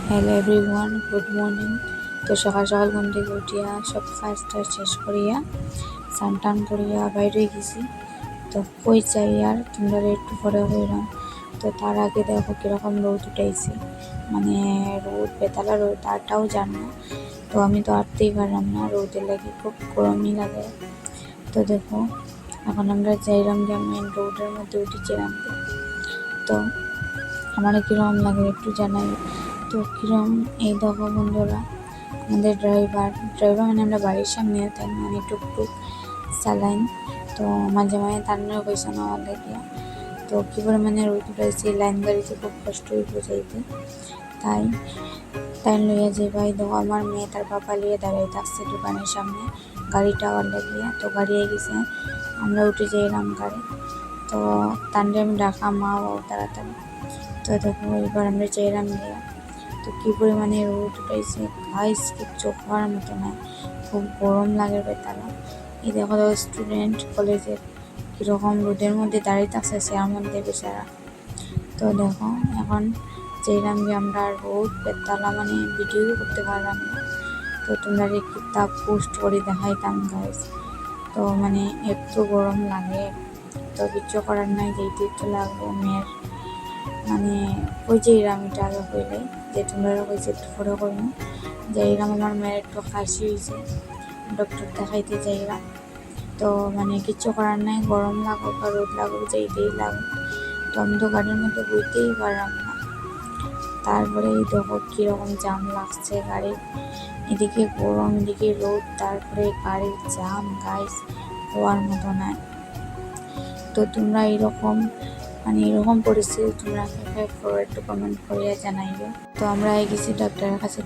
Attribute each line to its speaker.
Speaker 1: Hello everyone, good morning. তো সকাল সকাল ঘুম থেকে উঠিয়া সব কাজটা শেষ করিয়া স্নান টান করিয়া বাইরে গেছি। তো কই চাই আর তোমরা একটু পরে হইলাম। তো তার আগে দেখো কীরকম রোদ উঠাইছি, মানে রোদ বেতালা রোদ, তারটাও জানো। তো আমি তো আটতেই পারলাম না, রোদের লাগে খুব গরমই লাগে। তো দেখো এখন আমরা যাইলাম যে মেন রোডের মধ্যে উঠেছিলাম। তো আমার কীরকম লাগে একটু জানাই। তো কীরকম এই দেখো বন্ধুরা, আমাদের ড্রাইভার মানে আমরা বাড়ির সামনে তাই মানে টুকটুক চালাইন। তো মাঝে মাঝে তার পয়সা নেওয়া লাগে। তো কী পরিমাণে রোদ উঠাইছে, লাইন গাড়িতে খুব কষ্ট হয়ে যাইতে, তাই লইয়া যে ভাই দেখো আমার মেয়ে তার বাবা লিয়ে দাঁড়িয়ে থাকছে দোকানের সামনে গাড়িটা আবার লাগিয়ে। তো গাড়ি গেছে, আমরা উঠে যাইলাম গাড়ি। তো তান্ডে আমি ডাকা মা ও তাড়াতাড়ি। তো দেখো এবার আমরা চাইলাম গিয়া। তো কী পরিমাণে রোদ উঠাইছে গাইস, কিচ্ছু হওয়ার মতো না, খুব গরম লাগে বেতালা। এই দেখো স্টুডেন্ট কলেজের কীরকম রোদের মধ্যে দাঁড়িয়ে থাকছে সেয়ার মধ্যে বেচারা। তো দেখো এখন চাইলাম যে আমরা রোদ বেতালা মানে ভিডিও করতে পারলাম না। তো তোমরা কিতাব পোস্ট করে দেখাইতাম গাইস। তো মানে এত গরম লাগে, তো কিচ্ছু করার নাই, যেইতেই তো লাগবো মেয়ের। মানে ওই যে এরাম এটা আগে হইলে যে তোমরা হয়েছে একটু ফটো করবো যে এরাম আমার মেয়ের একটু কাশি হয়েছে, ডক্টর দেখাইতে যাইলাম। তো মানে কিচ্ছু করার নাই, গরম লাগুক বা রোদ লাগুক যেইতেই লাগুক। তো আমি তো গাড়ির মধ্যে বইতেই পারলাম না। তারপরে এই দেখো কীরকম জাম লাগছে গাড়ির, এদিকে গরম এদিকে রোদ, তারপরে গাড়ির জাম গাইস হওয়ার মতো নাই। তো তোমরা এইরকম মানে এরকম পরিস্থিতি তোমরা একটু কমেন্ট করিয়া জানাইও। তো আমরা গেছি ডাক্তারের কাছে।